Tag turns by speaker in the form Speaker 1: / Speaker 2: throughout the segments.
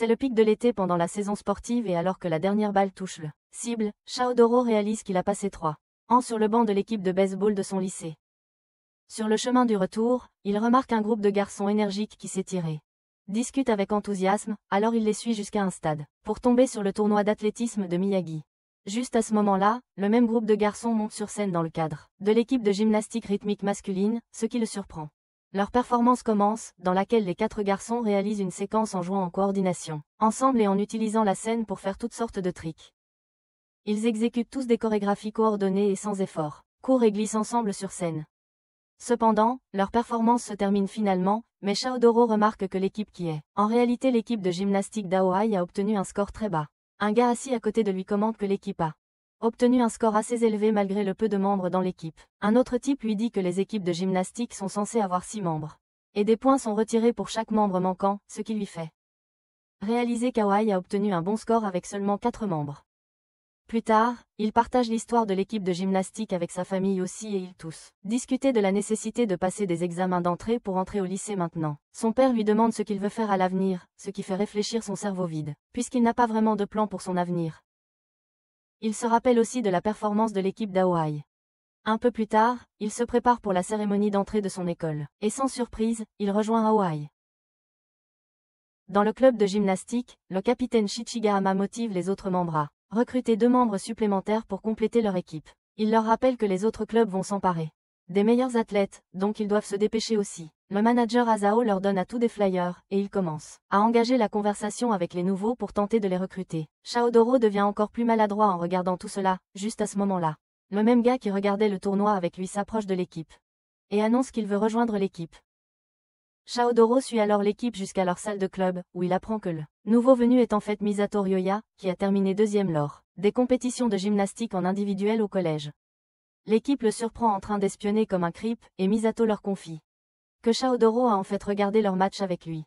Speaker 1: C'est le pic de l'été pendant la saison sportive et alors que la dernière balle touche le cible, Chaodoro réalise qu'il a passé 3 ans sur le banc de l'équipe de baseball de son lycée. Sur le chemin du retour, il remarque un groupe de garçons énergiques qui s'étiraient. Discute avec enthousiasme, alors il les suit jusqu'à un stade, pour tomber sur le tournoi d'athlétisme de Miyagi. Juste à ce moment-là, le même groupe de garçons monte sur scène dans le cadre de l'équipe de gymnastique rythmique masculine, ce qui le surprend. Leur performance commence, dans laquelle les 4 garçons réalisent une séquence en jouant en coordination, ensemble et en utilisant la scène pour faire toutes sortes de tricks. Ils exécutent tous des chorégraphies coordonnées et sans effort, courent et glissent ensemble sur scène. Cependant, leur performance se termine finalement, mais Chaodoro remarque que l'équipe qui est, en réalité l'équipe de gymnastique d'Aohai a obtenu un score très bas. Un gars assis à côté de lui commente que l'équipe a obtenu un score assez élevé malgré le peu de membres dans l'équipe. Un autre type lui dit que les équipes de gymnastique sont censées avoir 6 membres. Et des points sont retirés pour chaque membre manquant, ce qui lui fait réaliser qu'Aohai a obtenu un bon score avec seulement 4 membres. Plus tard, il partage l'histoire de l'équipe de gymnastique avec sa famille aussi et ils tous discutaient de la nécessité de passer des examens d'entrée pour entrer au lycée maintenant. Son père lui demande ce qu'il veut faire à l'avenir, ce qui fait réfléchir son cerveau vide, puisqu'il n'a pas vraiment de plan pour son avenir. Il se rappelle aussi de la performance de l'équipe d'Aohai. Un peu plus tard, il se prépare pour la cérémonie d'entrée de son école, et sans surprise, il rejoint Aohai. Dans le club de gymnastique, le capitaine Shichigahama motive les autres membres à recruter 2 membres supplémentaires pour compléter leur équipe. Il leur rappelle que les autres clubs vont s'emparer des meilleurs athlètes, donc ils doivent se dépêcher aussi. Le manager Asao leur donne à tous des flyers, et il commence à engager la conversation avec les nouveaux pour tenter de les recruter. Chaodoro devient encore plus maladroit en regardant tout cela, juste à ce moment-là. Le même gars qui regardait le tournoi avec lui s'approche de l'équipe et annonce qu'il veut rejoindre l'équipe. Chaodoro suit alors l'équipe jusqu'à leur salle de club, où il apprend que le nouveau venu est en fait Misato Ryoya, qui a terminé 2e lors des compétitions de gymnastique en individuel au collège. L'équipe le surprend en train d'espionner comme un creep, et Misato leur confie que Chaodoro a en fait regardé leur match avec lui.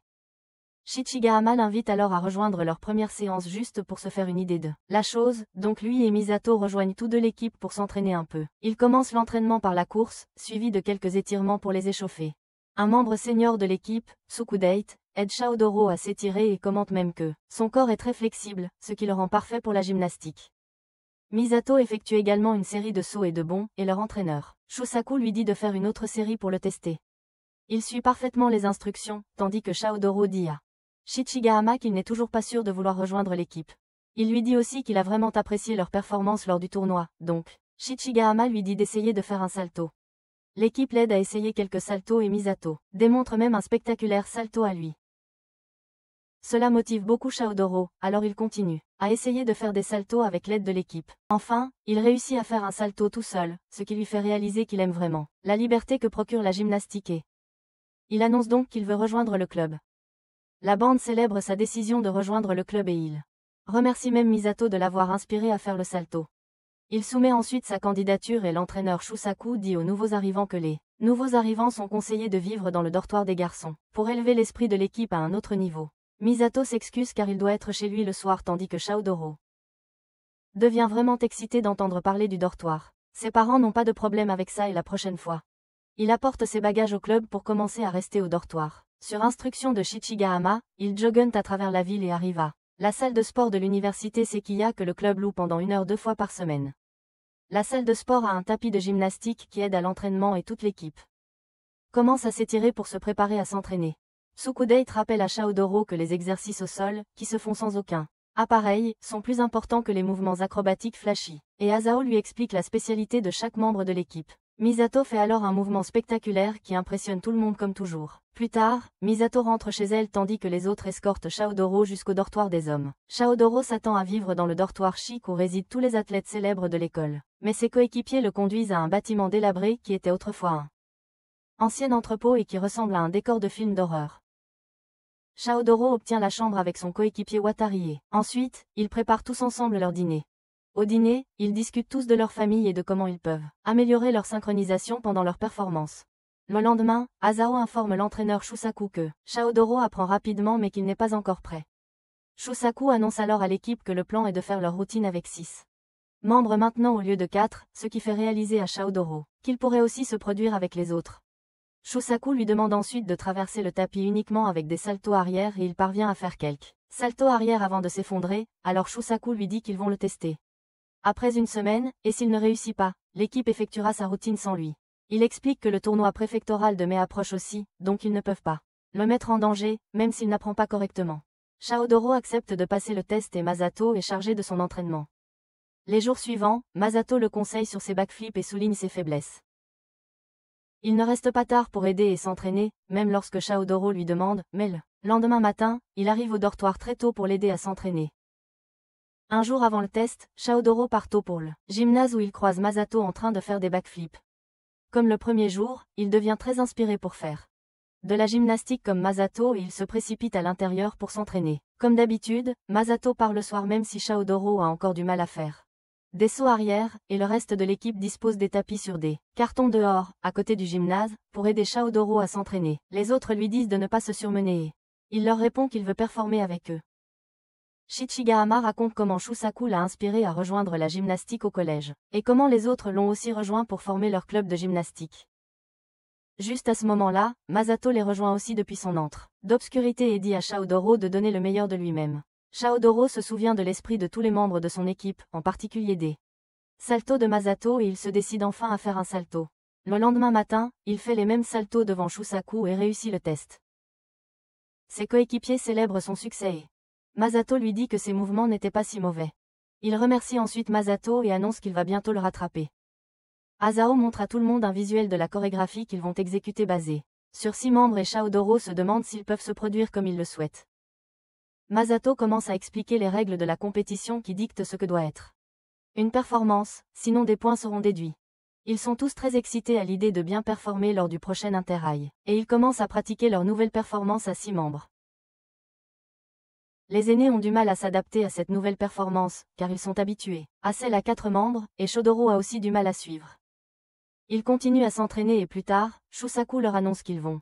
Speaker 1: Shichigahama l'invite alors à rejoindre leur première séance juste pour se faire une idée de la chose, donc lui et Misato rejoignent tous deux l'équipe pour s'entraîner un peu. Ils commencent l'entraînement par la course, suivi de quelques étirements pour les échauffer. Un membre senior de l'équipe, Sukudate, aide Chaodoro à s'étirer et commente même que son corps est très flexible, ce qui le rend parfait pour la gymnastique. Misato effectue également une série de sauts et de bonds, et leur entraîneur, Shusaku lui dit de faire une autre série pour le tester. Il suit parfaitement les instructions, tandis que Chaodoro dit à Shichigahama qu'il n'est toujours pas sûr de vouloir rejoindre l'équipe. Il lui dit aussi qu'il a vraiment apprécié leur performance lors du tournoi, donc Shichigahama lui dit d'essayer de faire un salto. L'équipe l'aide à essayer quelques saltos et Misato démontre même un spectaculaire salto à lui. Cela motive beaucoup Chaodoro, alors il continue à essayer de faire des saltos avec l'aide de l'équipe. Enfin, il réussit à faire un salto tout seul, ce qui lui fait réaliser qu'il aime vraiment la liberté que procure la gymnastique et il annonce donc qu'il veut rejoindre le club. La bande célèbre sa décision de rejoindre le club et il remercie même Misato de l'avoir inspiré à faire le salto. Il soumet ensuite sa candidature et l'entraîneur Shusaku dit aux nouveaux arrivants que les nouveaux arrivants sont conseillés de vivre dans le dortoir des garçons, pour élever l'esprit de l'équipe à un autre niveau. Misato s'excuse car il doit être chez lui le soir tandis que Chaodoro devient vraiment excité d'entendre parler du dortoir. Ses parents n'ont pas de problème avec ça et la prochaine fois, il apporte ses bagages au club pour commencer à rester au dortoir. Sur instruction de Shichigahama, il joggent à travers la ville et arrive à la salle de sport de l'université Sekiya que le club loue pendant 1 heure 2 fois par semaine. La salle de sport a un tapis de gymnastique qui aide à l'entraînement et toute l'équipe commence à s'étirer pour se préparer à s'entraîner. Sukudate rappelle à Chaodoro que les exercices au sol, qui se font sans aucun appareil, sont plus importants que les mouvements acrobatiques flashy, et Asao lui explique la spécialité de chaque membre de l'équipe. Misato fait alors un mouvement spectaculaire qui impressionne tout le monde comme toujours. Plus tard, Misato rentre chez elle tandis que les autres escortent Chaodoro jusqu'au dortoir des hommes. Chaodoro s'attend à vivre dans le dortoir chic où résident tous les athlètes célèbres de l'école. Mais ses coéquipiers le conduisent à un bâtiment délabré qui était autrefois un ancien entrepôt et qui ressemble à un décor de film d'horreur. Chaodoro obtient la chambre avec son coéquipier Watari et ensuite, ils préparent tous ensemble leur dîner. Au dîner, ils discutent tous de leur famille et de comment ils peuvent améliorer leur synchronisation pendant leur performance. Le lendemain, Asao informe l'entraîneur Shusaku que Chaodoro apprend rapidement mais qu'il n'est pas encore prêt. Shusaku annonce alors à l'équipe que le plan est de faire leur routine avec 6 membres maintenant au lieu de 4, ce qui fait réaliser à Chaodoro qu'il pourrait aussi se produire avec les autres. Shusaku lui demande ensuite de traverser le tapis uniquement avec des saltos arrière et il parvient à faire quelques Salto arrière avant de s'effondrer, alors Shusaku lui dit qu'ils vont le tester. Après une semaine, et s'il ne réussit pas, l'équipe effectuera sa routine sans lui. Il explique que le tournoi préfectoral de mai approche aussi, donc ils ne peuvent pas le mettre en danger, même s'il n'apprend pas correctement. Chaodoro accepte de passer le test et Masato est chargé de son entraînement. Les jours suivants, Masato le conseille sur ses backflips et souligne ses faiblesses. Il ne reste pas tard pour aider et s'entraîner, même lorsque Chaodoro lui demande, mais le lendemain matin, il arrive au dortoir très tôt pour l'aider à s'entraîner. Un jour avant le test, Chaodoro part tôt pour le gymnase où il croise Masato en train de faire des backflips. Comme le premier jour, il devient très inspiré pour faire de la gymnastique comme Masato et il se précipite à l'intérieur pour s'entraîner. Comme d'habitude, Masato part le soir même si Chaodoro a encore du mal à faire des sauts arrière, et le reste de l'équipe dispose des tapis sur des cartons dehors, à côté du gymnase, pour aider Chaodoro à s'entraîner. Les autres lui disent de ne pas se surmener et il leur répond qu'il veut performer avec eux. Shichigahama raconte comment Shusaku l'a inspiré à rejoindre la gymnastique au collège, et comment les autres l'ont aussi rejoint pour former leur club de gymnastique. Juste à ce moment-là, Masato les rejoint aussi depuis son antre d'obscurité et dit à Chaodoro de donner le meilleur de lui-même. Chaodoro se souvient de l'esprit de tous les membres de son équipe, en particulier des saltos de Masato et il se décide enfin à faire un salto. Le lendemain matin, il fait les mêmes saltos devant Shusaku et réussit le test. Ses coéquipiers célèbrent son succès et Masato lui dit que ses mouvements n'étaient pas si mauvais. Il remercie ensuite Masato et annonce qu'il va bientôt le rattraper. Asao montre à tout le monde un visuel de la chorégraphie qu'ils vont exécuter basée sur 6 membres et Chaodoro se demande s'ils peuvent se produire comme ils le souhaitent. Masato commence à expliquer les règles de la compétition qui dictent ce que doit être une performance, sinon des points seront déduits. Ils sont tous très excités à l'idée de bien performer lors du prochain interrail, et ils commencent à pratiquer leur nouvelle performance à 6 membres. Les aînés ont du mal à s'adapter à cette nouvelle performance, car ils sont habitués à celle à 4 membres, et Chaudoro a aussi du mal à suivre. Ils continuent à s'entraîner et plus tard, Shusaku leur annonce qu'ils vont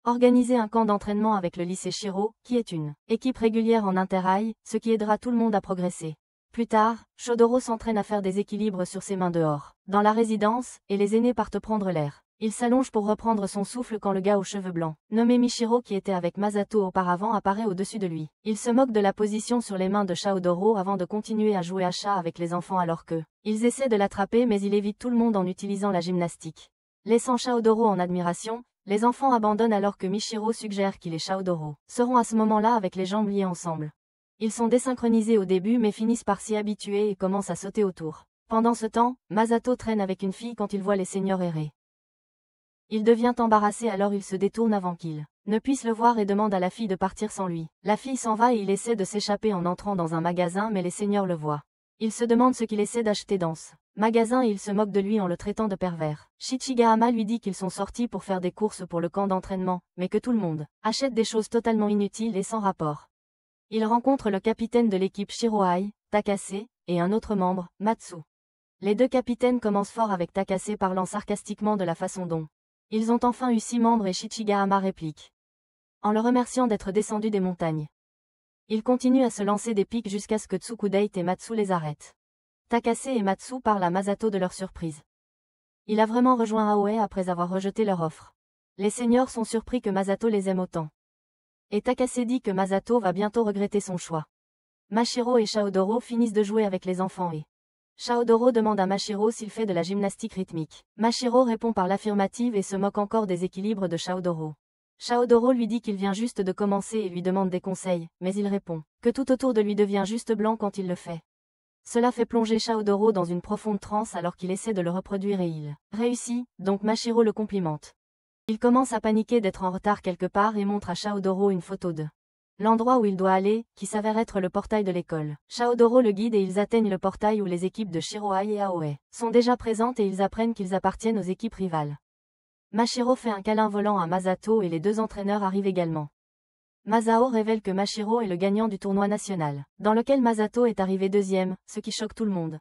Speaker 1: organiser un camp d'entraînement avec le lycée Shiro, qui est une équipe régulière en interrail, ce qui aidera tout le monde à progresser. Plus tard, Chaudoro s'entraîne à faire des équilibres sur ses mains dehors, dans la résidence, et les aînés partent prendre l'air. Il s'allonge pour reprendre son souffle quand le gars aux cheveux blancs, nommé Michiro qui était avec Masato auparavant apparaît au-dessus de lui. Il se moque de la position sur les mains de Chaodoro avant de continuer à jouer à chat avec les enfants alors que ils essaient de l'attraper mais il évite tout le monde en utilisant la gymnastique. Laissant Chaodoro en admiration, les enfants abandonnent alors que Michiro suggère qu'il et Chaodoro seront à ce moment-là avec les jambes liées ensemble. Ils sont désynchronisés au début mais finissent par s'y habituer et commencent à sauter autour. Pendant ce temps, Masato traîne avec une fille quand il voit les seniors errer. Il devient embarrassé alors il se détourne avant qu'il ne puisse le voir et demande à la fille de partir sans lui. La fille s'en va et il essaie de s'échapper en entrant dans un magasin mais les seniors le voient. Il se demande ce qu'il essaie d'acheter dans ce magasin et il se moque de lui en le traitant de pervers. Shichigahama lui dit qu'ils sont sortis pour faire des courses pour le camp d'entraînement, mais que tout le monde achète des choses totalement inutiles et sans rapport. Il rencontre le capitaine de l'équipe Shiroai, Takase, et un autre membre, Matsu. Les deux capitaines commencent fort avec Takase parlant sarcastiquement de la façon dont ils ont enfin eu 6 membres et Shichigahama réplique en le remerciant d'être descendu des montagnes. Ils continuent à se lancer des pics jusqu'à ce que Tsukudate et Matsu les arrêtent. Takase et Matsu parlent à Masato de leur surprise. Il a vraiment rejoint Aoi après avoir rejeté leur offre. Les seniors sont surpris que Masato les aime autant. Et Takase dit que Masato va bientôt regretter son choix. Mashiro et Chaodoro finissent de jouer avec les enfants et Chaodoro demande à Mashiro s'il fait de la gymnastique rythmique. Mashiro répond par l'affirmative et se moque encore des équilibres de Chaodoro. Chaodoro lui dit qu'il vient juste de commencer et lui demande des conseils, mais il répond que tout autour de lui devient juste blanc quand il le fait. Cela fait plonger Chaodoro dans une profonde transe alors qu'il essaie de le reproduire et il réussit, donc Mashiro le complimente. Il commence à paniquer d'être en retard quelque part et montre à Chaodoro une photo de l'endroit où il doit aller, qui s'avère être le portail de l'école. Chaodoro le guide et ils atteignent le portail où les équipes de Shiroai et Aoi sont déjà présentes et ils apprennent qu'ils appartiennent aux équipes rivales. Mashiro fait un câlin volant à Masato et les deux entraîneurs arrivent également. Masao révèle que Mashiro est le gagnant du tournoi national, dans lequel Masato est arrivé deuxième, ce qui choque tout le monde.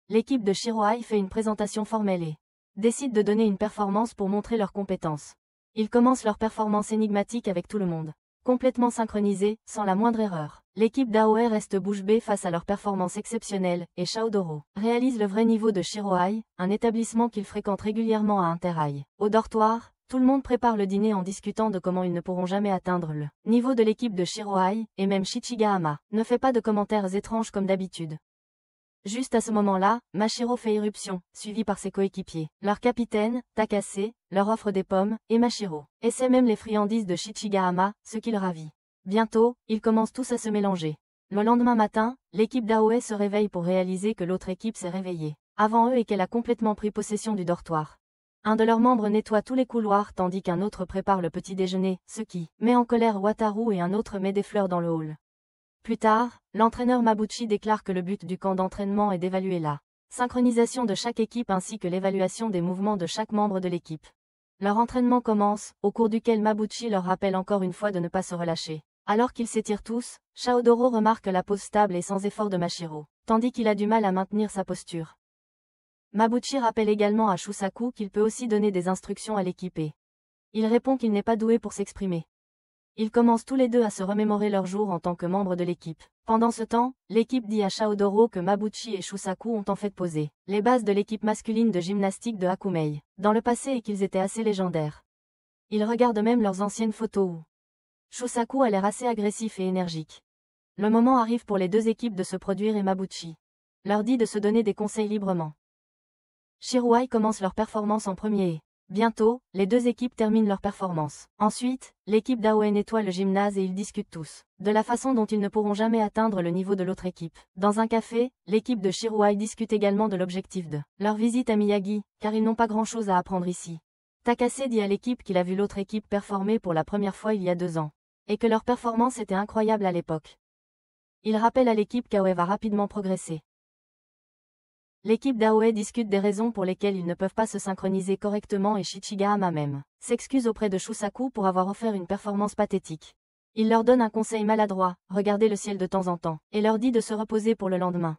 Speaker 1: L'équipe de Shiroai fait une présentation formelle et décide de donner une performance pour montrer leurs compétences. Ils commencent leur performance énigmatique avec tout le monde complètement synchronisé, sans la moindre erreur. L'équipe d'Aoi reste bouche bée face à leur performance exceptionnelle, et Chaodoro réalise le vrai niveau de Shiroai, un établissement qu'il fréquente régulièrement à Interrail. Au dortoir, Tout le monde prépare le dîner en discutant de comment ils ne pourront jamais atteindre le niveau de l'équipe de Shiroai, et même Shichigahama ne fait pas de commentaires étranges comme d'habitude. Juste à ce moment-là, Mashiro fait irruption, suivi par ses coéquipiers. Leur capitaine, Takase, leur offre des pommes, et Mashiro essaie même les friandises de Shichigahama, ce qui le ravit. Bientôt, ils commencent tous à se mélanger. Le lendemain matin, l'équipe d'Aoe se réveille pour réaliser que l'autre équipe s'est réveillée avant eux et qu'elle a complètement pris possession du dortoir. Un de leurs membres nettoie tous les couloirs tandis qu'un autre prépare le petit déjeuner, ce qui met en colère Wataru et un autre met des fleurs dans le hall. Plus tard, l'entraîneur Mabuchi déclare que le but du camp d'entraînement est d'évaluer la synchronisation de chaque équipe ainsi que l'évaluation des mouvements de chaque membre de l'équipe. Leur entraînement commence, au cours duquel Mabuchi leur rappelle encore une fois de ne pas se relâcher. Alors qu'ils s'étirent tous, Chaodoro remarque la pose stable et sans effort de Mashiro, tandis qu'il a du mal à maintenir sa posture. Mabuchi rappelle également à Shusaku qu'il peut aussi donner des instructions à l'équipe et il répond qu'il n'est pas doué pour s'exprimer. Ils commencent tous les deux à se remémorer leurs jours en tant que membres de l'équipe. Pendant ce temps, l'équipe dit à Chaodoro que Mabuchi et Shusaku ont en fait posé les bases de l'équipe masculine de gymnastique de Hakumei dans le passé et qu'ils étaient assez légendaires. Ils regardent même leurs anciennes photos où Shusaku a l'air assez agressif et énergique. Le moment arrive pour les deux équipes de se produire et Mabuchi leur dit de se donner des conseils librement. Shiroai commence leur performance en premier et bientôt, les deux équipes terminent leur performance. Ensuite, l'équipe d'Aoe nettoie le gymnase et ils discutent tous de la façon dont ils ne pourront jamais atteindre le niveau de l'autre équipe. Dans un café, l'équipe de Shiroai discute également de l'objectif de leur visite à Miyagi, car ils n'ont pas grand-chose à apprendre ici. Takase dit à l'équipe qu'il a vu l'autre équipe performer pour la première fois il y a 2 ans, et que leur performance était incroyable à l'époque. Il rappelle à l'équipe qu'Aoe va rapidement progresser. L'équipe d'Aoe discute des raisons pour lesquelles ils ne peuvent pas se synchroniser correctement et Shichigahama même s'excuse auprès de Shusaku pour avoir offert une performance pathétique. Il leur donne un conseil maladroit, regardez le ciel de temps en temps, et leur dit de se reposer pour le lendemain.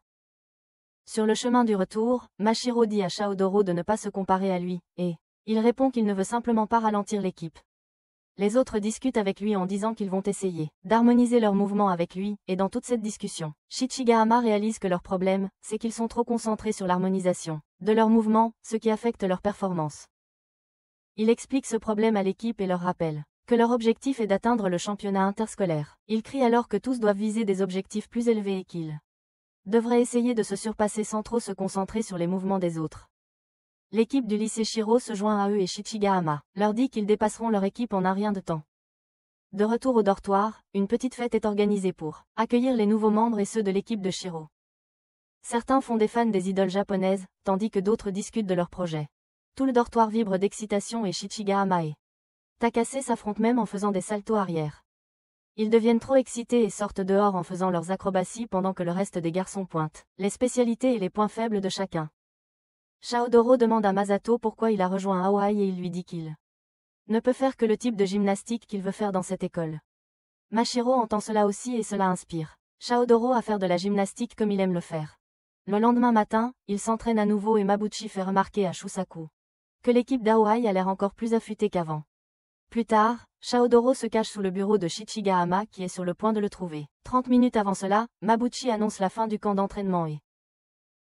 Speaker 1: Sur le chemin du retour, Mashiro dit à Chaodoro de ne pas se comparer à lui, et il répond qu'il ne veut simplement pas ralentir l'équipe. Les autres discutent avec lui en disant qu'ils vont essayer d'harmoniser leurs mouvements avec lui, et dans toute cette discussion, Shichigahama réalise que leur problème, c'est qu'ils sont trop concentrés sur l'harmonisation de leurs mouvements, ce qui affecte leur performance. Il explique ce problème à l'équipe et leur rappelle que leur objectif est d'atteindre le championnat interscolaire. Il crie alors que tous doivent viser des objectifs plus élevés et qu'ils devraient essayer de se surpasser sans trop se concentrer sur les mouvements des autres. L'équipe du lycée Shiro se joint à eux et Shichigahama leur dit qu'ils dépasseront leur équipe en un rien de temps. De retour au dortoir, une petite fête est organisée pour accueillir les nouveaux membres et ceux de l'équipe de Shiro. Certains font des fans des idoles japonaises, tandis que d'autres discutent de leurs projets. Tout le dortoir vibre d'excitation et Shichigahama et Takase s'affrontent même en faisant des saltos arrière. Ils deviennent trop excités et sortent dehors en faisant leurs acrobaties pendant que le reste des garçons pointent les spécialités et les points faibles de chacun. Chaodoro demande à Masato pourquoi il a rejoint Aoi et il lui dit qu'il ne peut faire que le type de gymnastique qu'il veut faire dans cette école. Mashiro entend cela aussi et cela inspire Chaodoro à faire de la gymnastique comme il aime le faire. Le lendemain matin, il s'entraîne à nouveau et Mabuchi fait remarquer à Shusaku que l'équipe d'Aoi a l'air encore plus affûtée qu'avant. Plus tard, Chaodoro se cache sous le bureau de Shichigahama qui est sur le point de le trouver. 30 minutes avant cela, Mabuchi annonce la fin du camp d'entraînement et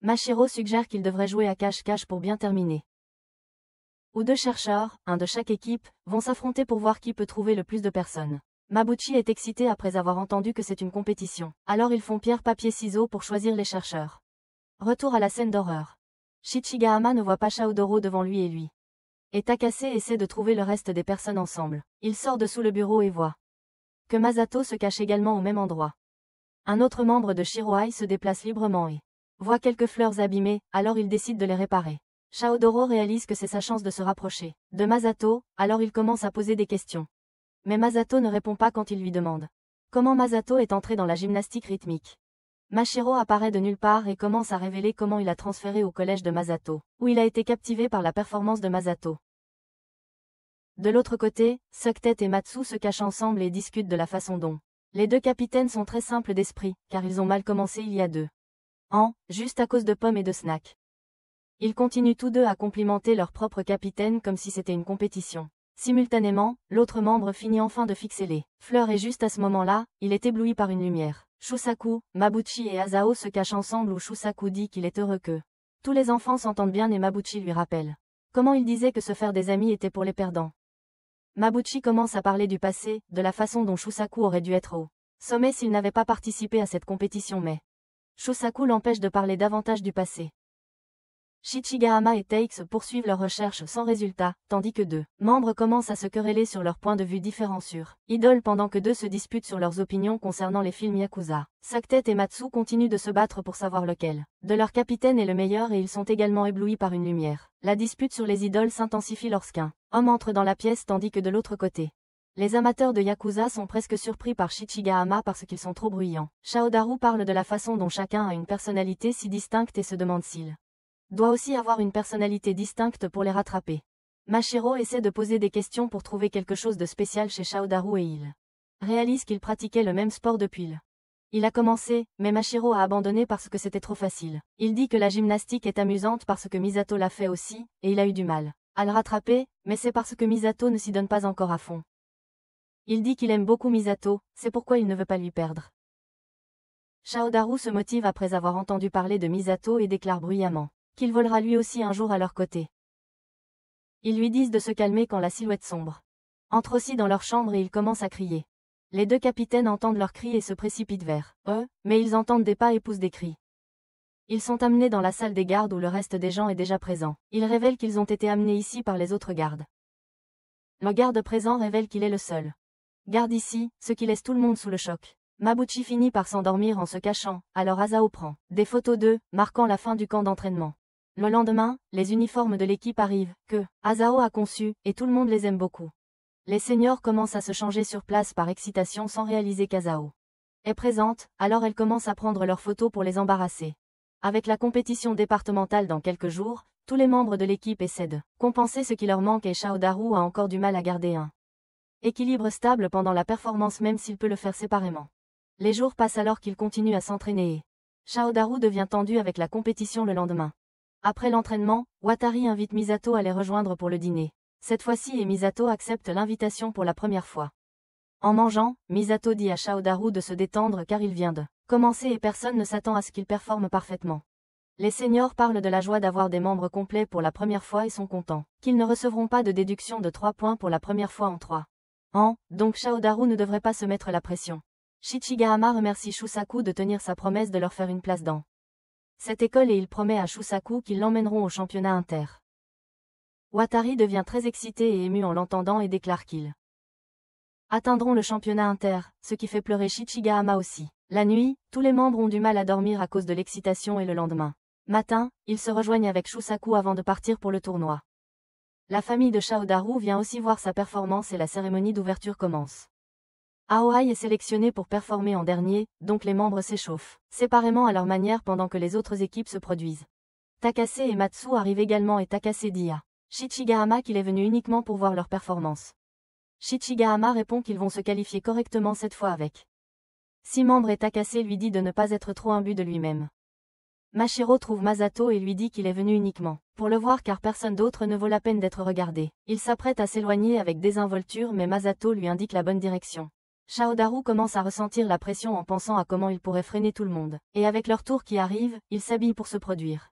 Speaker 1: Mashiro suggère qu'il devrait jouer à cache-cache pour bien terminer. Où 2 chercheurs, un de chaque équipe, vont s'affronter pour voir qui peut trouver le plus de personnes. Mabuchi est excité après avoir entendu que c'est une compétition. Alors ils font pierre-papier-ciseaux pour choisir les chercheurs. Retour à la scène d'horreur. Shichigahama ne voit pas Chaodoro devant lui et Takase essaie de trouver le reste des personnes ensemble. Il sort de sous le bureau et voit que Masato se cache également au même endroit. Un autre membre de Shiroai se déplace librement et voit quelques fleurs abîmées, alors il décide de les réparer. Chaodoro réalise que c'est sa chance de se rapprocher de Masato, alors il commence à poser des questions. Mais Masato ne répond pas quand il lui demande comment Masato est entré dans la gymnastique rythmique. Mashiro apparaît de nulle part et commence à révéler comment il a transféré au collège de Masato, où il a été captivé par la performance de Masato. De l'autre côté, Sucktet et Matsu se cachent ensemble et discutent de la façon dont les 2 capitaines sont très simples d'esprit, car ils ont mal commencé il y a 2 ans, juste à cause de pommes et de snacks. Ils continuent tous deux à complimenter leur propre capitaine comme si c'était une compétition. Simultanément, l'autre membre finit enfin de fixer les fleurs et juste à ce moment-là, il est ébloui par une lumière. Shusaku, Mabuchi et Asao se cachent ensemble où Shusaku dit qu'il est heureux que tous les enfants s'entendent bien et Mabuchi lui rappelle comment il disait que se faire des amis était pour les perdants. Mabuchi commence à parler du passé, de la façon dont Shusaku aurait dû être au sommet s'il n'avait pas participé à cette compétition mais Shusaku l'empêche de parler davantage du passé. Shichigahama et Takes poursuivent leurs recherches sans résultat, tandis que deux membres commencent à se quereller sur leurs points de vue différents sur Idol pendant que deux se disputent sur leurs opinions concernant les films Yakuza. Saktet et Matsu continuent de se battre pour savoir lequel de leurs capitaines est le meilleur et ils sont également éblouis par une lumière. La dispute sur les idoles s'intensifie lorsqu'un homme entre dans la pièce tandis que de l'autre côté, les amateurs de Yakuza sont presque surpris par Shichigahama parce qu'ils sont trop bruyants. Shaodaru parle de la façon dont chacun a une personnalité si distincte et se demande s'il doit aussi avoir une personnalité distincte pour les rattraper. Mashiro essaie de poser des questions pour trouver quelque chose de spécial chez Shaodaru et il réalise qu'il pratiquait le même sport depuis il a commencé, mais Mashiro a abandonné parce que c'était trop facile. Il dit que la gymnastique est amusante parce que Misato l'a fait aussi, et il a eu du mal à le rattraper, mais c'est parce que Misato ne s'y donne pas encore à fond. Il dit qu'il aime beaucoup Misato, c'est pourquoi il ne veut pas lui perdre. Shaodaru se motive après avoir entendu parler de Misato et déclare bruyamment qu'il volera lui aussi un jour à leur côté. Ils lui disent de se calmer quand la silhouette sombre entre aussi dans leur chambre et ils commencent à crier. Les deux capitaines entendent leurs cris et se précipitent vers eux, mais ils entendent des pas et poussent des cris. Ils sont amenés dans la salle des gardes où le reste des gens est déjà présent. Ils révèlent qu'ils ont été amenés ici par les autres gardes. Le garde présent révèle qu'il est le seul garde ici, ce qui laisse tout le monde sous le choc. Mabuchi finit par s'endormir en se cachant, alors Asao prend des photos d'eux, marquant la fin du camp d'entraînement. Le lendemain, les uniformes de l'équipe arrivent, que Asao a conçus, et tout le monde les aime beaucoup. Les seniors commencent à se changer sur place par excitation sans réaliser qu'Asao est présente, alors elles commencent à prendre leurs photos pour les embarrasser. Avec la compétition départementale dans quelques jours, tous les membres de l'équipe essaient de compenser ce qui leur manque et Shaodaru a encore du mal à garder un équilibre stable pendant la performance même s'il peut le faire séparément. Les jours passent alors qu'il continue à s'entraîner et Shaodaru devient tendu avec la compétition le lendemain. Après l'entraînement, Watari invite Misato à les rejoindre pour le dîner. Cette fois-ci et Misato accepte l'invitation pour la première fois. En mangeant, Misato dit à Shaodaru de se détendre car il vient de commencer et personne ne s'attend à ce qu'il performe parfaitement. Les seniors parlent de la joie d'avoir des membres complets pour la première fois et sont contents qu'ils ne recevront pas de déduction de 3 points pour la première fois en 3 ans, donc Shaodaru ne devrait pas se mettre la pression. Shichigahama remercie Shusaku de tenir sa promesse de leur faire une place dans cette école et il promet à Shusaku qu'ils l'emmèneront au championnat inter. Watari devient très excité et ému en l'entendant et déclare qu'ils atteindront le championnat inter, ce qui fait pleurer Shichigahama aussi. La nuit, tous les membres ont du mal à dormir à cause de l'excitation et le lendemain matin, ils se rejoignent avec Shusaku avant de partir pour le tournoi. La famille de Shaodaru vient aussi voir sa performance et la cérémonie d'ouverture commence. Aoi est sélectionné pour performer en dernier, donc les membres s'échauffent séparément à leur manière pendant que les autres équipes se produisent. Takase et Matsu arrivent également et Takase dit à Shichigahama qu'il est venu uniquement pour voir leur performance. Shichigahama répond qu'ils vont se qualifier correctement cette fois avec 6 membres et Takase lui dit de ne pas être trop imbu de lui-même. Mashiro trouve Masato et lui dit qu'il est venu uniquement pour le voir car personne d'autre ne vaut la peine d'être regardé. Il s'apprête à s'éloigner avec désinvolture mais Masato lui indique la bonne direction. Shaodaru commence à ressentir la pression en pensant à comment il pourrait freiner tout le monde. Et avec leur tour qui arrive, il s'habille pour se produire.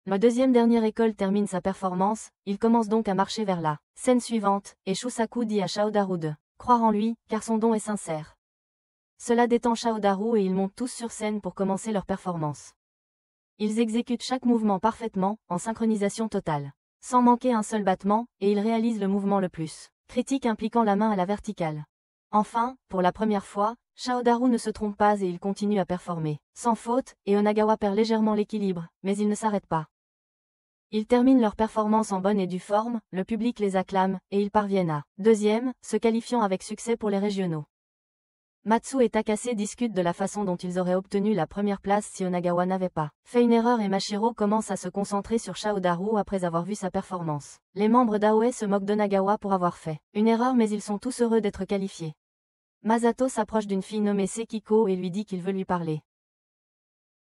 Speaker 1: La deuxième dernière école termine sa performance, il commence donc à marcher vers la scène suivante, et Shusaku dit à Shaodaru de croire en lui, car son don est sincère. Cela détend Shaodaru et ils montent tous sur scène pour commencer leur performance. Ils exécutent chaque mouvement parfaitement, en synchronisation totale. Sans manquer un seul battement, et ils réalisent le mouvement le plus critique impliquant la main à la verticale. Enfin, pour la première fois, Shaodaru ne se trompe pas et il continue à performer, sans faute, et Onagawa perd légèrement l'équilibre, mais il ne s'arrête pas. Ils terminent leur performance en bonne et due forme, le public les acclame, et ils parviennent à deuxième, se qualifiant avec succès pour les régionaux. Matsu et Takase discutent de la façon dont ils auraient obtenu la première place si Onagawa n'avait pas fait une erreur et Mashiro commence à se concentrer sur Shaodaru après avoir vu sa performance. Les membres d'Aoe se moquent d'Onagawa pour avoir fait une erreur mais ils sont tous heureux d'être qualifiés. Masato s'approche d'une fille nommée Sekiko et lui dit qu'il veut lui parler.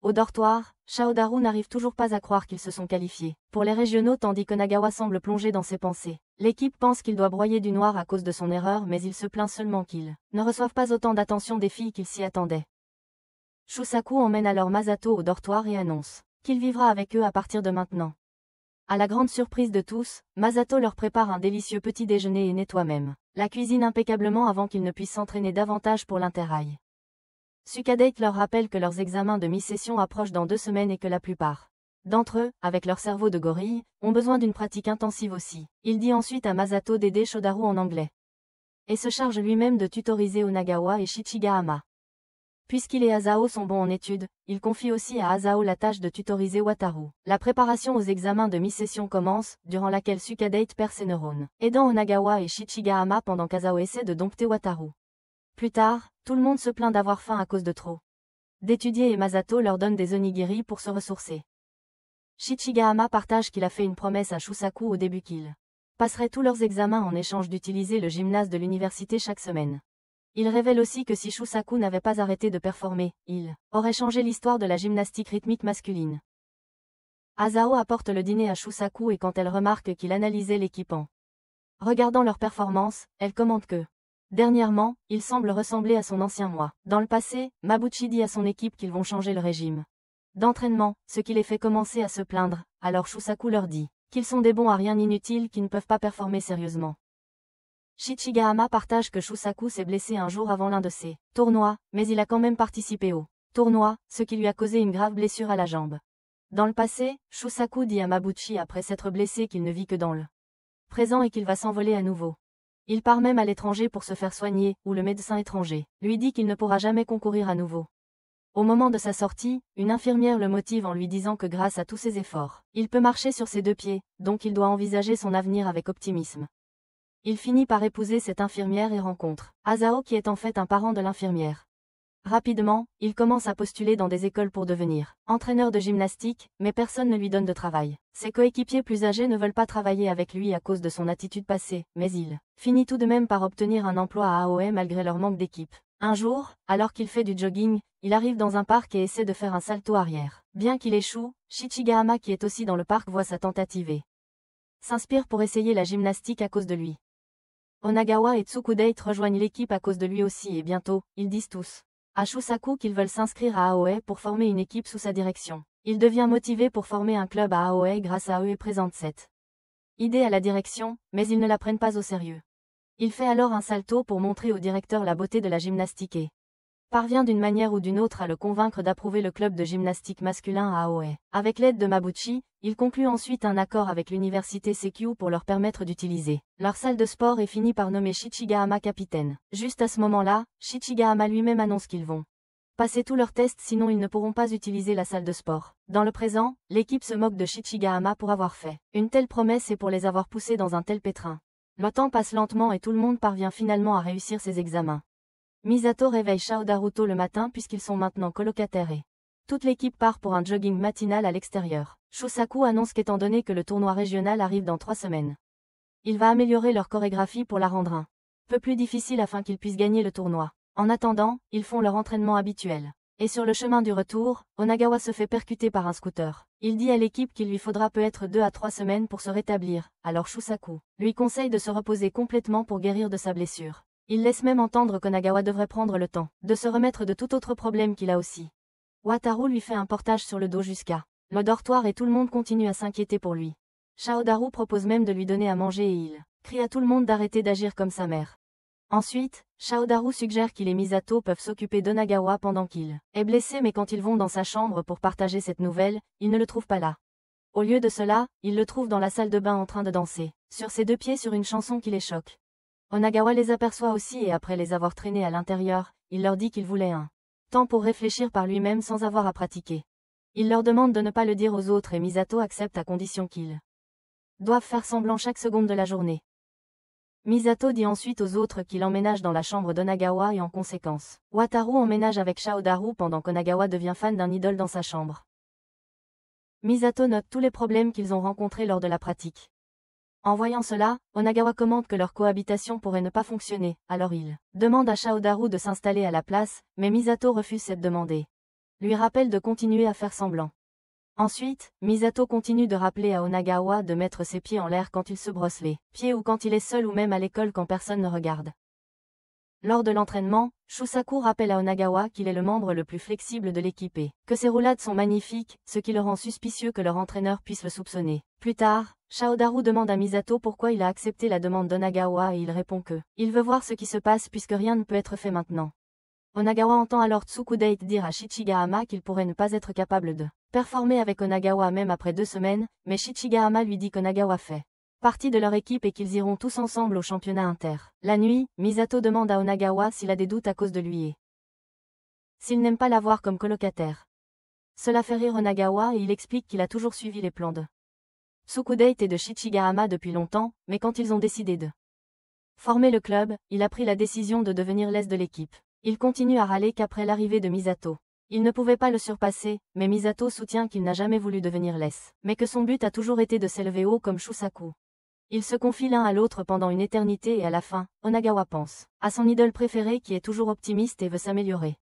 Speaker 1: Au dortoir, Shaodaru n'arrive toujours pas à croire qu'ils se sont qualifiés pour les régionaux tandis qu'Onagawa semble plongé dans ses pensées. L'équipe pense qu'il doit broyer du noir à cause de son erreur mais il se plaint seulement qu'ils ne reçoivent pas autant d'attention des filles qu'ils s'y attendaient. Shusaku emmène alors Masato au dortoir et annonce qu'il vivra avec eux à partir de maintenant. À la grande surprise de tous, Masato leur prépare un délicieux petit déjeuner et nettoie même la cuisine impeccablement avant qu'ils ne puissent s'entraîner davantage pour l'interrail. Sukadate leur rappelle que leurs examens de mi-session approchent dans 2 semaines et que la plupart d'entre eux, avec leur cerveau de gorille, ont besoin d'une pratique intensive aussi. Il dit ensuite à Masato d'aider Shodaru en anglais. Et se charge lui-même de tutoriser Onagawa et Shichigahama. Puisqu'il et Asao sont bons en études, il confie aussi à Asao la tâche de tutoriser Wataru. La préparation aux examens de mi-session commence, durant laquelle Sukadate perd ses neurones, aidant Onagawa et Shichigahama pendant qu'Asao essaie de dompter Wataru. Plus tard, tout le monde se plaint d'avoir faim à cause de trop d'étudier et Masato leur donne des onigiri pour se ressourcer. Shichigahama partage qu'il a fait une promesse à Shusaku au début qu'ils passeraient tous leurs examens en échange d'utiliser le gymnase de l'université chaque semaine. Il révèle aussi que si Shusaku n'avait pas arrêté de performer, il aurait changé l'histoire de la gymnastique rythmique masculine. Asao apporte le dîner à Shusaku et quand elle remarque qu'il analysait l'équipe en regardant leur performance, elle commente que dernièrement, il semble ressembler à son ancien moi. Dans le passé, Mabuchi dit à son équipe qu'ils vont changer le régime d'entraînement, ce qui les fait commencer à se plaindre, alors Shusaku leur dit qu'ils sont des bons à rien inutiles qui ne peuvent pas performer sérieusement. Shichigahama partage que Shusaku s'est blessé un jour avant l'un de ses tournois, mais il a quand même participé au tournoi, ce qui lui a causé une grave blessure à la jambe. Dans le passé, Shusaku dit à Mabuchi après s'être blessé qu'il ne vit que dans le présent et qu'il va s'envoler à nouveau. Il part même à l'étranger pour se faire soigner, où le médecin étranger lui dit qu'il ne pourra jamais concourir à nouveau. Au moment de sa sortie, une infirmière le motive en lui disant que grâce à tous ses efforts, il peut marcher sur ses 2 pieds, donc il doit envisager son avenir avec optimisme. Il finit par épouser cette infirmière et rencontre Asao qui est en fait un parent de l'infirmière. Rapidement, il commence à postuler dans des écoles pour devenir entraîneur de gymnastique, mais personne ne lui donne de travail. Ses coéquipiers plus âgés ne veulent pas travailler avec lui à cause de son attitude passée, mais il finit tout de même par obtenir un emploi à AOE malgré leur manque d'équipe. Un jour, alors qu'il fait du jogging, il arrive dans un parc et essaie de faire un salto arrière. Bien qu'il échoue, Shichigahama qui est aussi dans le parc voit sa tentative et s'inspire pour essayer la gymnastique à cause de lui. Onagawa et Tsukudate rejoignent l'équipe à cause de lui aussi et bientôt, ils disent tous à Shusaku qu'ils veulent s'inscrire à AOE pour former une équipe sous sa direction. Il devient motivé pour former un club à AOE grâce à eux et présente cette idée à la direction, mais ils ne la prennent pas au sérieux. Il fait alors un salto pour montrer au directeur la beauté de la gymnastique et parvient d'une manière ou d'une autre à le convaincre d'approuver le club de gymnastique masculin à AOE. Avec l'aide de Mabuchi, il conclut ensuite un accord avec l'université Seikyu pour leur permettre d'utiliser leur salle de sport et finit par nommer Shichigahama capitaine. Juste à ce moment-là, Shichigahama lui-même annonce qu'ils vont passer tous leurs tests sinon ils ne pourront pas utiliser la salle de sport. Dans le présent, l'équipe se moque de Shichigahama pour avoir fait une telle promesse et pour les avoir poussés dans un tel pétrin. Le temps passe lentement et tout le monde parvient finalement à réussir ses examens. Misato réveille Shodaru tôt le matin puisqu'ils sont maintenant colocataires et toute l'équipe part pour un jogging matinal à l'extérieur. Shusaku annonce qu'étant donné que le tournoi régional arrive dans 3 semaines, il va améliorer leur chorégraphie pour la rendre un peu plus difficile afin qu'ils puissent gagner le tournoi. En attendant, ils font leur entraînement habituel. Et sur le chemin du retour, Onagawa se fait percuter par un scooter. Il dit à l'équipe qu'il lui faudra peut-être 2 à 3 semaines pour se rétablir, alors Shusaku lui conseille de se reposer complètement pour guérir de sa blessure. Il laisse même entendre qu'Onagawa devrait prendre le temps de se remettre de tout autre problème qu'il a aussi. Wataru lui fait un portage sur le dos jusqu'à le dortoir et tout le monde continue à s'inquiéter pour lui. Shodaru propose même de lui donner à manger et il crie à tout le monde d'arrêter d'agir comme sa mère. Ensuite, Shodaru suggère qu'il et Misato peuvent s'occuper d'Onagawa pendant qu'il est blessé mais quand ils vont dans sa chambre pour partager cette nouvelle, ils ne le trouvent pas là. Au lieu de cela, ils le trouvent dans la salle de bain en train de danser, sur ses 2 pieds sur une chanson qui les choque. Onagawa les aperçoit aussi et après les avoir traînés à l'intérieur, il leur dit qu'il voulait un temps pour réfléchir par lui-même sans avoir à pratiquer. Il leur demande de ne pas le dire aux autres et Misato accepte à condition qu'ils doivent faire semblant chaque seconde de la journée. Misato dit ensuite aux autres qu'il emménage dans la chambre d'Onagawa et en conséquence, Wataru emménage avec Shodaru pendant qu'Onagawa devient fan d'un idole dans sa chambre. Misato note tous les problèmes qu'ils ont rencontrés lors de la pratique. En voyant cela, Onagawa commente que leur cohabitation pourrait ne pas fonctionner, alors il demande à Shodaru de s'installer à la place, mais Misato refuse cette demande et lui rappelle de continuer à faire semblant. Ensuite, Misato continue de rappeler à Onagawa de mettre ses pieds en l'air quand il se brosse les pieds ou quand il est seul ou même à l'école quand personne ne regarde. Lors de l'entraînement, Shusaku rappelle à Onagawa qu'il est le membre le plus flexible de l'équipe et que ses roulades sont magnifiques, ce qui le rend suspicieux que leur entraîneur puisse le soupçonner. Plus tard, Shaodaru demande à Misato pourquoi il a accepté la demande d'Onagawa et il répond que il veut voir ce qui se passe puisque rien ne peut être fait maintenant. Onagawa entend alors Tsukudate dire à Shichigahama qu'il pourrait ne pas être capable de performer avec Onagawa même après 2 semaines, mais Shichigahama lui dit qu'Onagawa fait partie de leur équipe et qu'ils iront tous ensemble au championnat inter. La nuit, Misato demande à Onagawa s'il a des doutes à cause de lui et s'il n'aime pas l'avoir comme colocataire. Cela fait rire Onagawa et il explique qu'il a toujours suivi les plans de Tsukudate et de Shichigahama depuis longtemps, mais quand ils ont décidé de former le club, il a pris la décision de devenir l'aise de l'équipe. Il continue à râler qu'après l'arrivée de Misato, il ne pouvait pas le surpasser, mais Misato soutient qu'il n'a jamais voulu devenir l'aise, mais que son but a toujours été de s'élever haut comme Shusaku. Ils se confient l'un à l'autre pendant une éternité et à la fin, Onagawa pense à son idole préférée qui est toujours optimiste et veut s'améliorer.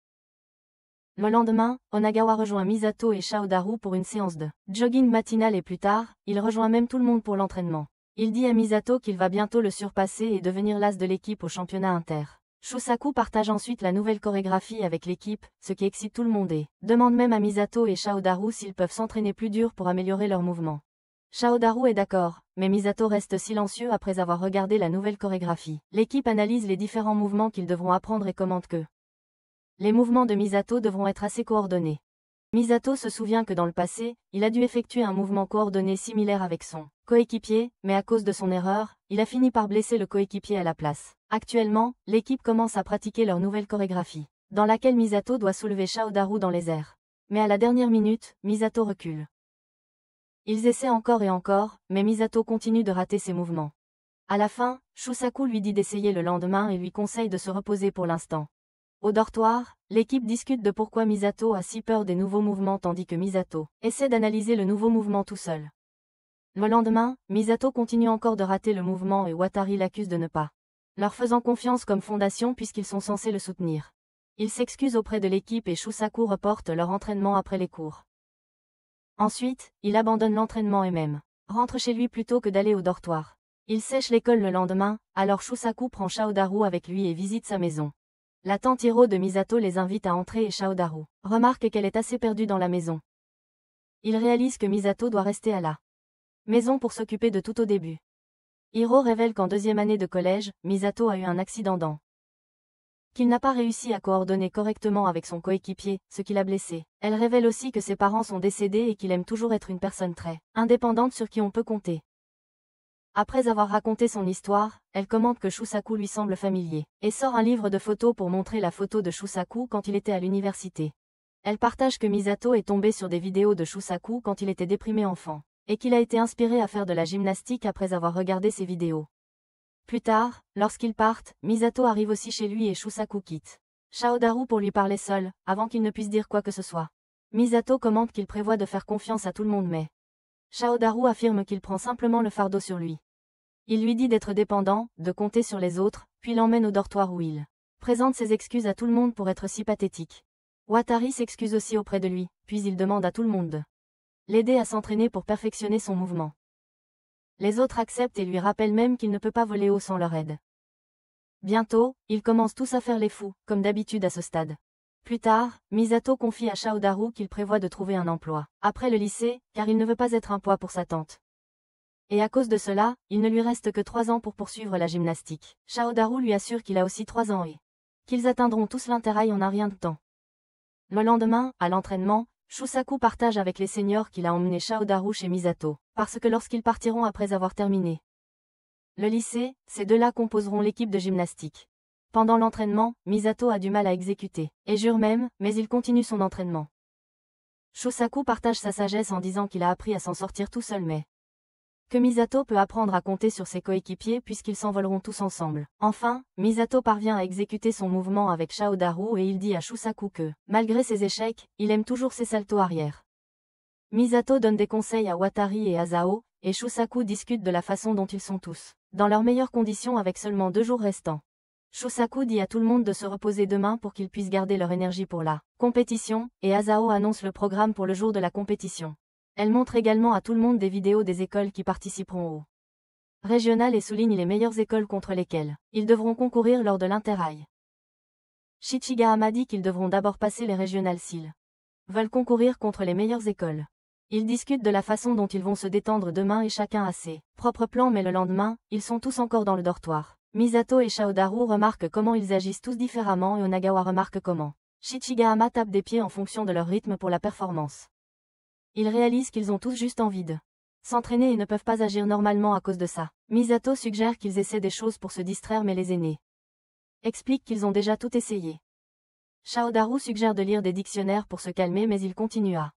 Speaker 1: Le lendemain, Onagawa rejoint Misato et Shaodaru pour une séance de jogging matinal et plus tard, il rejoint même tout le monde pour l'entraînement. Il dit à Misato qu'il va bientôt le surpasser et devenir l'as de l'équipe au championnat inter. Shusaku partage ensuite la nouvelle chorégraphie avec l'équipe, ce qui excite tout le monde et demande même à Misato et Shaodaru s'ils peuvent s'entraîner plus dur pour améliorer leurs mouvements. Shaodaru est d'accord, mais Misato reste silencieux après avoir regardé la nouvelle chorégraphie. L'équipe analyse les différents mouvements qu'ils devront apprendre et commente que les mouvements de Misato devront être assez coordonnés. Misato se souvient que dans le passé, il a dû effectuer un mouvement coordonné similaire avec son coéquipier, mais à cause de son erreur, il a fini par blesser le coéquipier à la place. Actuellement, l'équipe commence à pratiquer leur nouvelle chorégraphie, dans laquelle Misato doit soulever Shaodaru dans les airs. Mais à la dernière minute, Misato recule. Ils essaient encore et encore, mais Misato continue de rater ses mouvements. À la fin, Shusaku lui dit d'essayer le lendemain et lui conseille de se reposer pour l'instant. Au dortoir, l'équipe discute de pourquoi Misato a si peur des nouveaux mouvements tandis que Misato essaie d'analyser le nouveau mouvement tout seul. Le lendemain, Misato continue encore de rater le mouvement et Watari l'accuse de ne pas leur faisant confiance comme fondation puisqu'ils sont censés le soutenir. Il s'excuse auprès de l'équipe et Shusaku reporte leur entraînement après les cours. Ensuite, il abandonne l'entraînement et même rentre chez lui plutôt que d'aller au dortoir. Il sèche l'école le lendemain, alors Shusaku prend Shaodaru avec lui et visite sa maison. La tante Hiro de Misato les invite à entrer et Shaodaru remarque qu'elle est assez perdue dans la maison. Il réalise que Misato doit rester à la maison pour s'occuper de tout au début. Hiro révèle qu'en 2e année de collège, Misato a eu un accident qu'il n'a pas réussi à coordonner correctement avec son coéquipier, ce qui l'a blessé. Elle révèle aussi que ses parents sont décédés et qu'il aime toujours être une personne très indépendante sur qui on peut compter. Après avoir raconté son histoire, elle commente que Shusaku lui semble familier, et sort un livre de photos pour montrer la photo de Shusaku quand il était à l'université. Elle partage que Misato est tombé sur des vidéos de Shusaku quand il était déprimé enfant, et qu'il a été inspiré à faire de la gymnastique après avoir regardé ces vidéos. Plus tard, lorsqu'ils partent, Misato arrive aussi chez lui et Shusaku quitte Shaodaru pour lui parler seul, avant qu'il ne puisse dire quoi que ce soit. Misato commente qu'il prévoit de faire confiance à tout le monde mais Shaodaru affirme qu'il prend simplement le fardeau sur lui. Il lui dit d'être dépendant, de compter sur les autres, puis l'emmène au dortoir où il présente ses excuses à tout le monde pour être si pathétique. Watari s'excuse aussi auprès de lui, puis il demande à tout le monde de l'aider à s'entraîner pour perfectionner son mouvement. Les autres acceptent et lui rappellent même qu'il ne peut pas voler haut sans leur aide. Bientôt, ils commencent tous à faire les fous, comme d'habitude à ce stade. Plus tard, Misato confie à Shaodaru qu'il prévoit de trouver un emploi après le lycée, car il ne veut pas être un poids pour sa tante. Et à cause de cela, il ne lui reste que 3 ans pour poursuivre la gymnastique. Shaodaru lui assure qu'il a aussi 3 ans et qu'ils atteindront tous l'interrail en un rien de temps. Le lendemain, à l'entraînement, Shusaku partage avec les seniors qu'il a emmené Shaodaru chez Misato, parce que lorsqu'ils partiront après avoir terminé le lycée, ces deux-là composeront l'équipe de gymnastique. Pendant l'entraînement, Misato a du mal à exécuter, et jure même, mais il continue son entraînement. Shusaku partage sa sagesse en disant qu'il a appris à s'en sortir tout seul mais que Misato peut apprendre à compter sur ses coéquipiers puisqu'ils s'envoleront tous ensemble. Enfin, Misato parvient à exécuter son mouvement avec Shaodaru et il dit à Shusaku que, malgré ses échecs, il aime toujours ses saltos arrière. Misato donne des conseils à Watari et Asao, et Shusaku discute de la façon dont ils sont tous dans leurs meilleures conditions avec seulement 2 jours restants. Shusaku dit à tout le monde de se reposer demain pour qu'ils puissent garder leur énergie pour la compétition, et Asao annonce le programme pour le jour de la compétition. Elle montre également à tout le monde des vidéos des écoles qui participeront au régional et souligne les meilleures écoles contre lesquelles ils devront concourir lors de l'interrail. Shichigahama dit qu'ils devront d'abord passer les régionales s'ils veulent concourir contre les meilleures écoles. Ils discutent de la façon dont ils vont se détendre demain et chacun a ses propres plans, mais le lendemain, ils sont tous encore dans le dortoir. Misato et Shaodaru remarquent comment ils agissent tous différemment et Onagawa remarque comment Shichigahama tape des pieds en fonction de leur rythme pour la performance. Ils réalisent qu'ils ont tous juste envie de s'entraîner et ne peuvent pas agir normalement à cause de ça. Misato suggère qu'ils essaient des choses pour se distraire, mais les aînés expliquent qu'ils ont déjà tout essayé. Shaodaru suggère de lire des dictionnaires pour se calmer, mais il continue à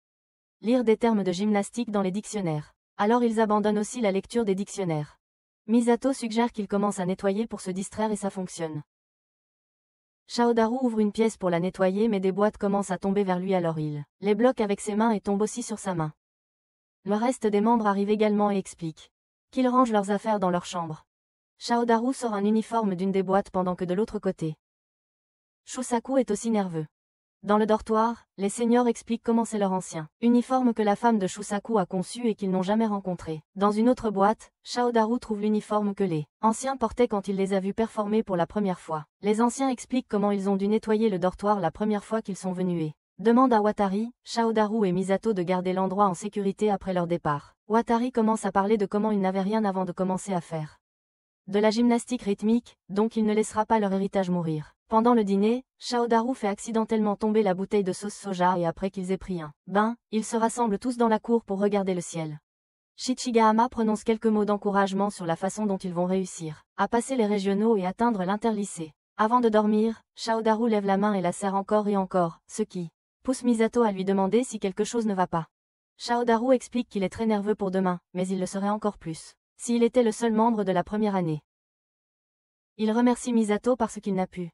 Speaker 1: lire des termes de gymnastique dans les dictionnaires. Alors ils abandonnent aussi la lecture des dictionnaires. Misato suggère qu'ils commencent à nettoyer pour se distraire et ça fonctionne. Shaodaru ouvre une pièce pour la nettoyer, mais des boîtes commencent à tomber vers lui, alors il les bloque avec ses mains et tombe aussi sur sa main. Le reste des membres arrive également et explique qu'ils rangent leurs affaires dans leur chambre. Shaodaru sort un uniforme d'une des boîtes pendant que de l'autre côté, Shusaku est aussi nerveux. Dans le dortoir, les seniors expliquent comment c'est leur ancien uniforme que la femme de Shusaku a conçu et qu'ils n'ont jamais rencontré. Dans une autre boîte, Shaodaru trouve l'uniforme que les anciens portaient quand il les a vus performer pour la première fois. Les anciens expliquent comment ils ont dû nettoyer le dortoir la première fois qu'ils sont venus et demandent à Watari, Shaodaru et Misato de garder l'endroit en sécurité après leur départ. Watari commence à parler de comment il n'avait rien avant de commencer à faire de la gymnastique rythmique, donc il ne laissera pas leur héritage mourir. Pendant le dîner, Shaodaru fait accidentellement tomber la bouteille de sauce soja et après qu'ils aient pris un bain, ils se rassemblent tous dans la cour pour regarder le ciel. Shichigahama prononce quelques mots d'encouragement sur la façon dont ils vont réussir à passer les régionaux et atteindre l'interlycée. Avant de dormir, Shaodaru lève la main et la serre encore et encore, ce qui pousse Misato à lui demander si quelque chose ne va pas. Shaodaru explique qu'il est très nerveux pour demain, mais il le serait encore plus s'il était le seul membre de la première année. Il remercie Misato parce qu'il n'a pu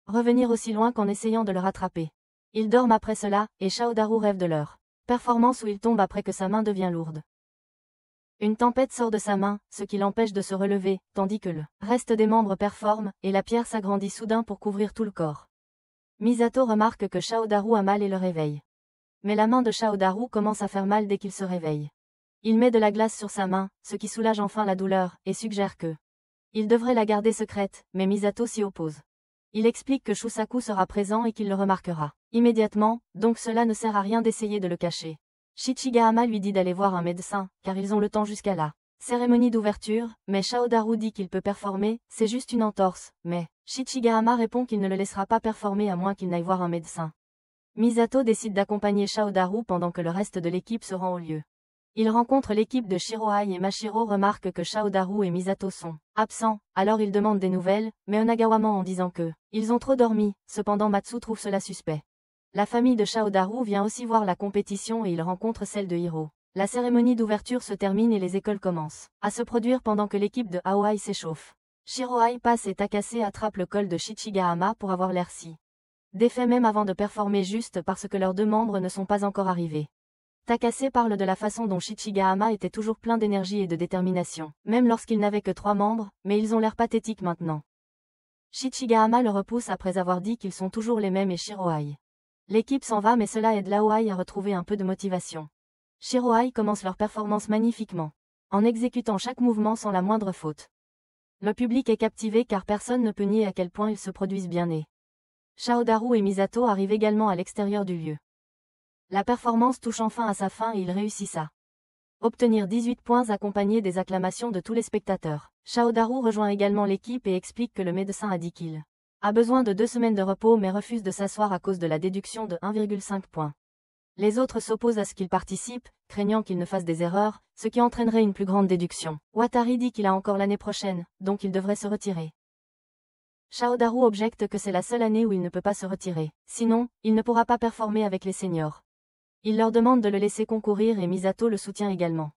Speaker 1: revenir aussi loin qu'en essayant de le rattraper. Ils dorment après cela, et Shaodaru rêve de leur performance où il tombe après que sa main devient lourde. Une tempête sort de sa main, ce qui l'empêche de se relever, tandis que le reste des membres performe, et la pierre s'agrandit soudain pour couvrir tout le corps. Misato remarque que Shaodaru a mal et le réveille. Mais la main de Shaodaru commence à faire mal dès qu'il se réveille. Il met de la glace sur sa main, ce qui soulage enfin la douleur, et suggère que il devrait la garder secrète, mais Misato s'y oppose. Il explique que Shusaku sera présent et qu'il le remarquera immédiatement, donc cela ne sert à rien d'essayer de le cacher. Shichigahama lui dit d'aller voir un médecin, car ils ont le temps jusqu'à la cérémonie d'ouverture, mais Shaodaru dit qu'il peut performer, c'est juste une entorse, mais Shichigahama répond qu'il ne le laissera pas performer à moins qu'il n'aille voir un médecin. Misato décide d'accompagner Shaodaru pendant que le reste de l'équipe se rend au lieu. Il rencontre l'équipe de Shirohei et Mashiro remarque que Shaodaru et Misato sont absents, alors il demande des nouvelles, mais Onagawa ment en disant que ils ont trop dormi, cependant Matsu trouve cela suspect. La famille de Shaodaru vient aussi voir la compétition et il rencontre celle de Hiro. La cérémonie d'ouverture se termine et les écoles commencent à se produire pendant que l'équipe de Aoi s'échauffe. Shirohei passe et Takase attrape le col de Shichigahama pour avoir l'air si défait même avant de performer juste parce que leurs deux membres ne sont pas encore arrivés. Takase parle de la façon dont Shichigahama était toujours plein d'énergie et de détermination, même lorsqu'il n'avait que 3 membres, mais ils ont l'air pathétiques maintenant. Shichigahama le repousse après avoir dit qu'ils sont toujours les mêmes et Shirohei. L'équipe s'en va mais cela aide l'Aoi à retrouver un peu de motivation. Shirohei commence leur performance magnifiquement, en exécutant chaque mouvement sans la moindre faute. Le public est captivé car personne ne peut nier à quel point ils se produisent bien et Shaodaru et Misato arrivent également à l'extérieur du lieu. La performance touche enfin à sa fin et il réussit à obtenir 18 points accompagnés des acclamations de tous les spectateurs. Shaodaru rejoint également l'équipe et explique que le médecin a dit qu'il a besoin de 2 semaines de repos mais refuse de s'asseoir à cause de la déduction de 1,5 points. Les autres s'opposent à ce qu'il participe, craignant qu'il ne fasse des erreurs, ce qui entraînerait une plus grande déduction. Watari dit qu'il a encore l'année prochaine, donc il devrait se retirer. Shaodaru objecte que c'est la seule année où il ne peut pas se retirer, sinon, il ne pourra pas performer avec les seniors. Il leur demande de le laisser concourir et Misato le soutient également.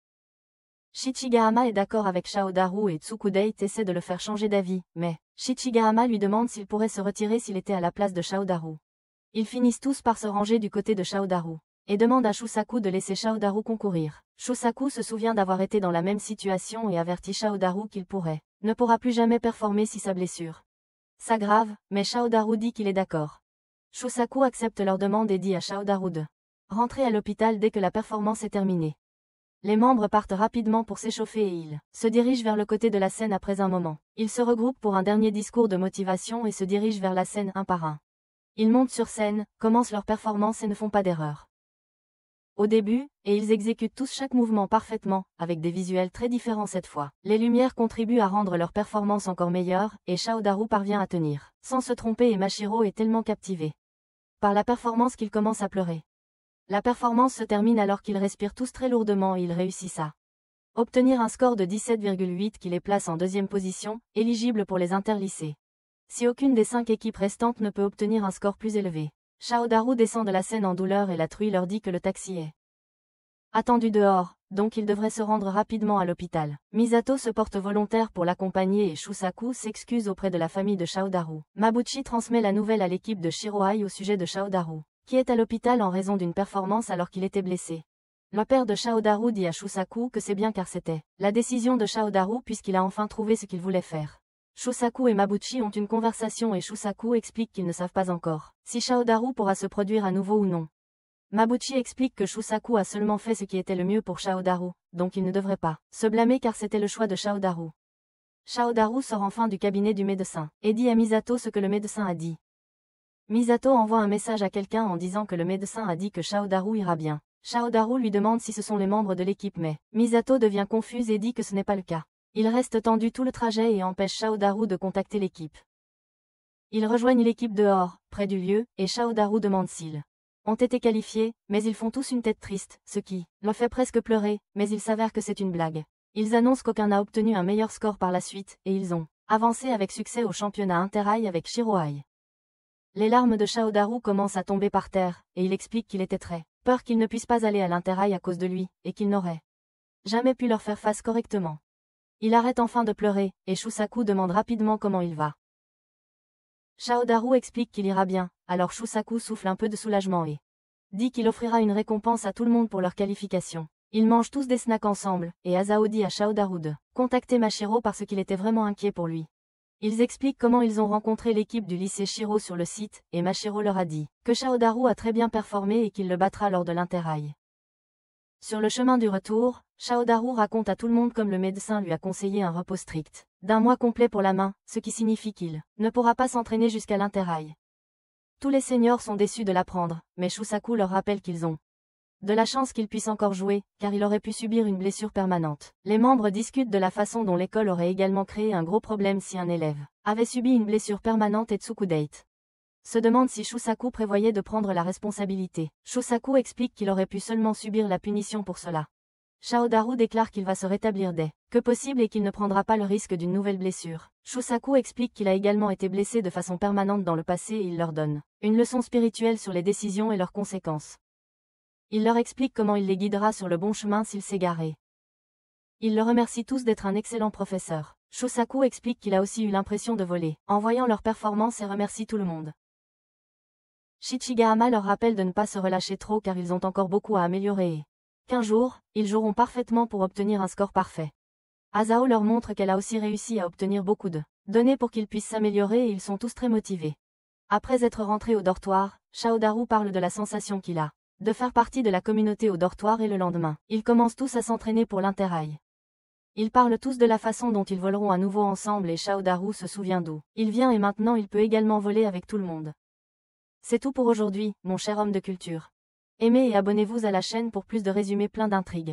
Speaker 1: Shichigahama est d'accord avec Shaodaru et Tsukudate essaie de le faire changer d'avis, mais Shichigahama lui demande s'il pourrait se retirer s'il était à la place de Shaodaru. Ils finissent tous par se ranger du côté de Shaodaru, et demandent à Shusaku de laisser Shaodaru concourir. Shusaku se souvient d'avoir été dans la même situation et avertit Shaodaru qu'il ne pourra plus jamais performer si sa blessure s'aggrave, mais Shaodaru dit qu'il est d'accord. Shusaku accepte leur demande et dit à Shaodaru de rentrer à l'hôpital dès que la performance est terminée. Les membres partent rapidement pour s'échauffer et ils se dirigent vers le côté de la scène après un moment. Ils se regroupent pour un dernier discours de motivation et se dirigent vers la scène un par un. Ils montent sur scène, commencent leur performance et ne font pas d'erreur. Au début, et ils exécutent tous chaque mouvement parfaitement, avec des visuels très différents cette fois. Les lumières contribuent à rendre leur performance encore meilleure, et Shaodaru parvient à tenir. Sans se tromper et Mashiro est tellement captivé par la performance qu'il commence à pleurer. La performance se termine alors qu'ils respirent tous très lourdement et ils réussissent à obtenir un score de 17,8 qui les place en deuxième position, éligible pour les interlycées. Si aucune des 5 équipes restantes ne peut obtenir un score plus élevé, Shaodaru descend de la scène en douleur et la truie leur dit que le taxi est attendu dehors, donc il devrait se rendre rapidement à l'hôpital. Misato se porte volontaire pour l'accompagner et Shusaku s'excuse auprès de la famille de Shaodaru. Mabuchi transmet la nouvelle à l'équipe de Shirohei au sujet de Shaodaru, qui est à l'hôpital en raison d'une performance alors qu'il était blessé. Le père de Shaodaru dit à Shusaku que c'est bien car c'était la décision de Shaodaru puisqu'il a enfin trouvé ce qu'il voulait faire. Shusaku et Mabuchi ont une conversation et Shusaku explique qu'ils ne savent pas encore si Shaodaru pourra se produire à nouveau ou non. Mabuchi explique que Shusaku a seulement fait ce qui était le mieux pour Shaodaru, donc il ne devrait pas se blâmer car c'était le choix de Shaodaru. Shaodaru sort enfin du cabinet du médecin et dit à Misato ce que le médecin a dit. Misato envoie un message à quelqu'un en disant que le médecin a dit que Shaodaru ira bien. Shaodaru lui demande si ce sont les membres de l'équipe mais Misato devient confuse et dit que ce n'est pas le cas. Il reste tendu tout le trajet et empêche Shaodaru de contacter l'équipe. Ils rejoignent l'équipe dehors, près du lieu, et Shaodaru demande s'ils ont été qualifiés, mais ils font tous une tête triste, ce qui le fait presque pleurer, mais il s'avère que c'est une blague. Ils annoncent qu'aucun n'a obtenu un meilleur score par la suite, et ils ont avancé avec succès au championnat Interhigh avec Shirohei. Les larmes de Shaodaru commencent à tomber par terre, et il explique qu'il était très peur qu'ils ne puissent pas aller à l'Interhigh à cause de lui, et qu'il n'aurait jamais pu leur faire face correctement. Il arrête enfin de pleurer, et Shusaku demande rapidement comment il va. Shaodaru explique qu'il ira bien, alors Shusaku souffle un peu de soulagement et dit qu'il offrira une récompense à tout le monde pour leur qualification. Ils mangent tous des snacks ensemble, et Asao dit à Shaodaru de contacter Mashiro parce qu'il était vraiment inquiet pour lui. Ils expliquent comment ils ont rencontré l'équipe du lycée Shiro sur le site, et Mashiro leur a dit que Shaodaru a très bien performé et qu'il le battra lors de l'Interhigh. Sur le chemin du retour, Shaodaru raconte à tout le monde comme le médecin lui a conseillé un repos strict d'un mois complet pour la main, ce qui signifie qu'il ne pourra pas s'entraîner jusqu'à l'Interhigh. Tous les seniors sont déçus de l'apprendre, mais Shusaku leur rappelle qu'ils ont de la chance qu'il puisse encore jouer, car il aurait pu subir une blessure permanente. Les membres discutent de la façon dont l'école aurait également créé un gros problème si un élève avait subi une blessure permanente et Tsukudate se demande si Shusaku prévoyait de prendre la responsabilité. Shusaku explique qu'il aurait pu seulement subir la punition pour cela. Shaodaru déclare qu'il va se rétablir dès que possible et qu'il ne prendra pas le risque d'une nouvelle blessure. Shusaku explique qu'il a également été blessé de façon permanente dans le passé et il leur donne une leçon spirituelle sur les décisions et leurs conséquences. Il leur explique comment il les guidera sur le bon chemin s'ils s'égaraient. Il le remercie tous d'être un excellent professeur. Shusaku explique qu'il a aussi eu l'impression de voler en voyant leur performance et remercie tout le monde. Shichigahama leur rappelle de ne pas se relâcher trop car ils ont encore beaucoup à améliorer et qu'un jour, ils joueront parfaitement pour obtenir un score parfait. Asao leur montre qu'elle a aussi réussi à obtenir beaucoup de données pour qu'ils puissent s'améliorer et ils sont tous très motivés. Après être rentrés au dortoir, Shaodaru parle de la sensation qu'il a de faire partie de la communauté au dortoir et le lendemain, ils commencent tous à s'entraîner pour l'Interhigh. Ils parlent tous de la façon dont ils voleront à nouveau ensemble et Shaodaru se souvient d'où il vient et maintenant il peut également voler avec tout le monde. C'est tout pour aujourd'hui, mon cher homme de culture. Aimez et abonnez-vous à la chaîne pour plus de résumés pleins d'intrigues.